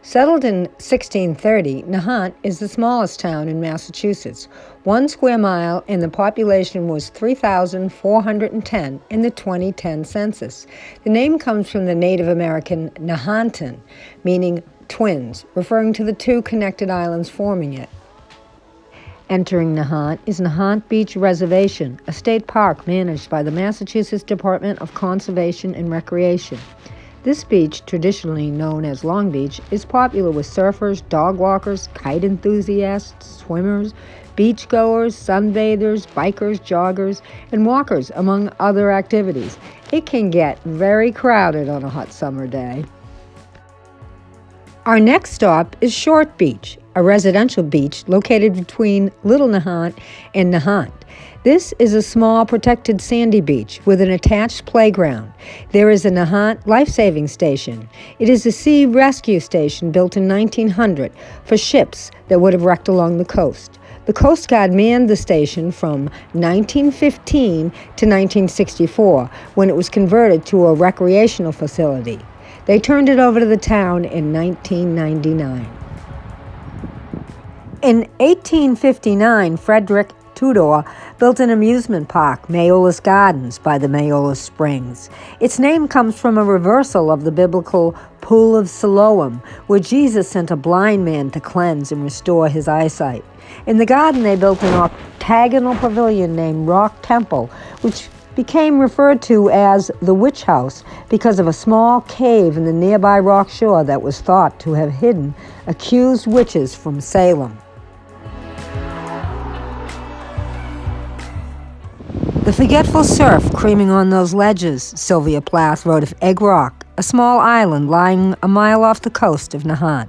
Settled in 1630, Nahant is the smallest town in Massachusetts, 1 square mile, and the population was 3,410 in the 2010 census. The name comes from the Native American Nahantan, meaning twins, referring to the two connected islands forming it. Entering Nahant is Nahant Beach Reservation, a state park managed by the Massachusetts Department of Conservation and Recreation. This beach, traditionally known as Long Beach, is popular with surfers, dog walkers, kite enthusiasts, swimmers, beachgoers, sunbathers, bikers, joggers, and walkers, among other activities. It can get very crowded on a hot summer day. Our next stop is Short Beach, a residential beach located between Little Nahant and Nahant. This is a small protected sandy beach with an attached playground. There is a Nahant life-saving station. It is a sea rescue station built in 1900 for ships that would have wrecked along the coast. The Coast Guard manned the station from 1915 to 1964, when it was converted to a recreational facility. They turned it over to the town in 1999. In 1859, Frederick Theodore built an amusement park, Olace Gardens, by the Olace Springs. Its name comes from a reversal of the biblical Pool of Siloam, where Jesus sent a blind man to cleanse and restore his eyesight. In the garden, they built an octagonal pavilion named Rock Temple, which became referred to as the Witch House because of a small cave in the nearby rock shore that was thought to have hidden accused witches from Salem. The forgetful surf creaming on those ledges, Sylvia Plath wrote of Egg Rock, a small island lying a mile off the coast of Nahant.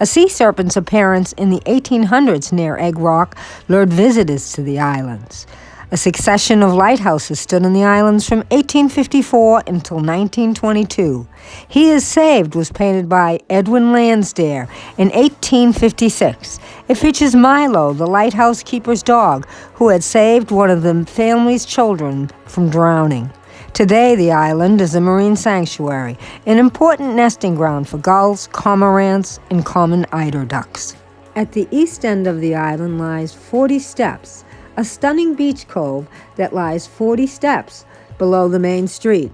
A sea serpent's appearance in the 1800s near Egg Rock lured visitors to the islands. A succession of lighthouses stood on the islands from 1854 until 1922. He Is Saved was painted by Edwin Lansdale in 1856. It features Milo, the lighthouse keeper's dog, who had saved one of the family's children from drowning. Today, the island is a marine sanctuary, an important nesting ground for gulls, cormorants, and common eider ducks. At the east end of the island lies 40 Steps, a stunning beach cove that lies 40 steps below the main street.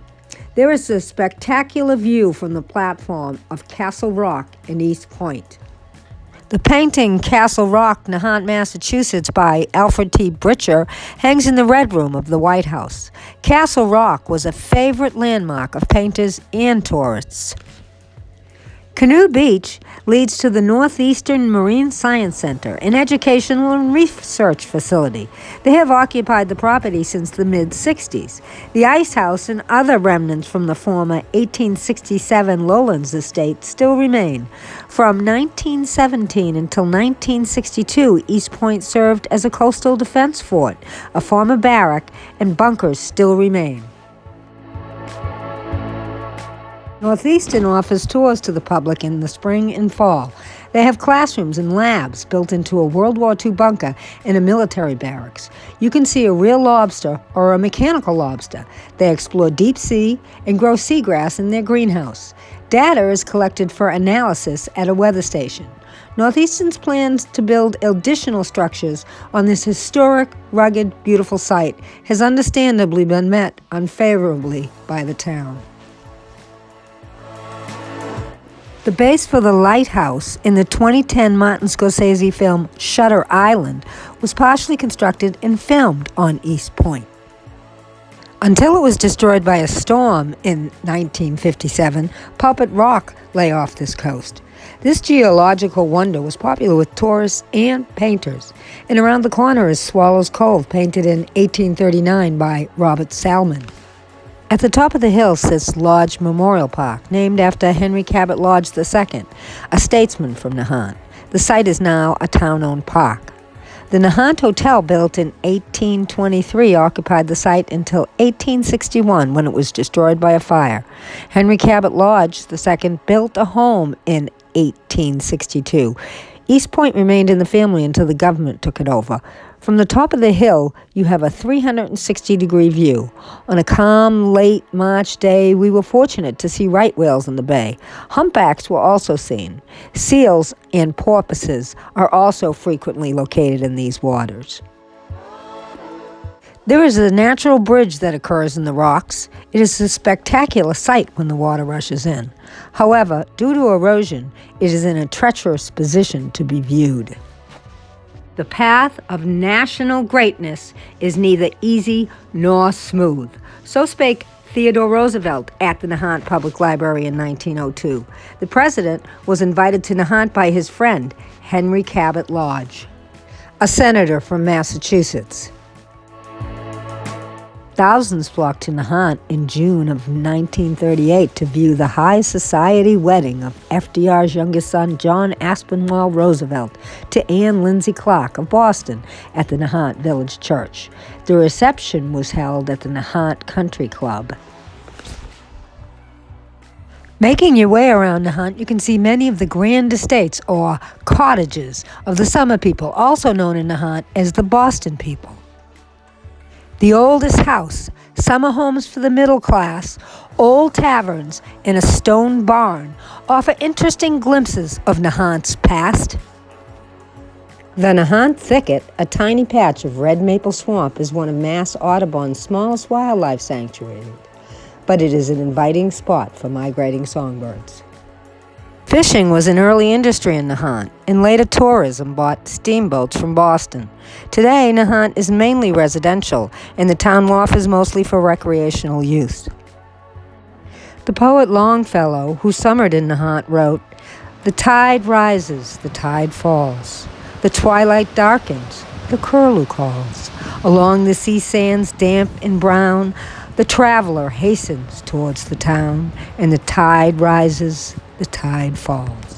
There is a spectacular view from the platform of Castle Rock in East Point. The painting Castle Rock, Nahant, Massachusetts by Alfred T. Britcher hangs in the Red Room of the White House. Castle Rock was a favorite landmark of painters and tourists. Canoe Beach leads to the Northeastern Marine Science Center, an educational and research facility. They have occupied the property since the mid-60s. The ice house and other remnants from the former 1867 Lowlands estate still remain. From 1917 until 1962, East Point served as a coastal defense fort. A former barrack and bunkers still remain. Northeastern offers tours to the public in the spring and fall. They have classrooms and labs built into a World War II bunker and a military barracks. You can see a real lobster or a mechanical lobster. They explore deep sea and grow seagrass in their greenhouse. Data is collected for analysis at a weather station. Northeastern's plans to build additional structures on this historic, rugged, beautiful site has understandably been met unfavorably by the town. The base for the lighthouse in the 2010 Martin Scorsese film Shutter Island was partially constructed and filmed on East Point. Until it was destroyed by a storm in 1957, Pulpit Rock lay off this coast. This geological wonder was popular with tourists and painters. And around the corner is Swallows Cove, painted in 1839 by Robert Salmon. At the top of the hill sits Lodge Memorial Park, named after Henry Cabot Lodge II, a statesman from Nahant. The site is now a town-owned park. The Nahant Hotel, built in 1823, occupied the site until 1861, when it was destroyed by a fire. Henry Cabot Lodge II built a home in 1862. East Point remained in the family until the government took it over. From the top of the hill, you have a 360-degree view. On a calm, late March day, we were fortunate to see right whales in the bay. Humpbacks were also seen. Seals and porpoises are also frequently located in these waters. There is a natural bridge that occurs in the rocks. It is a spectacular sight when the water rushes in. However, due to erosion, it is in a treacherous position to be viewed. The path of national greatness is neither easy nor smooth. So spake Theodore Roosevelt at the Nahant Public Library in 1902. The president was invited to Nahant by his friend, Henry Cabot Lodge, a senator from Massachusetts. Thousands flocked to Nahant in June of 1938 to view the high society wedding of FDR's youngest son, John Aspinwall Roosevelt, to Anne Lindsay Clark of Boston at the Nahant Village Church. The reception was held at the Nahant Country Club. Making your way around Nahant, you can see many of the grand estates or cottages of the summer people, also known in Nahant as the Boston people. The oldest house, summer homes for the middle class, old taverns, and a stone barn offer interesting glimpses of Nahant's past. The Nahant Thicket, a tiny patch of red maple swamp, is one of Mass Audubon's smallest wildlife sanctuaries, but it is an inviting spot for migrating songbirds. Fishing was an early industry in Nahant, and later tourism bought steamboats from Boston. Today, Nahant is mainly residential, and the town wharf is mostly for recreational use. The poet Longfellow, who summered in Nahant, wrote, "The tide rises, the tide falls. The twilight darkens, the curlew calls. Along the sea sands damp and brown, the traveler hastens towards the town, and the tide rises, the tide falls."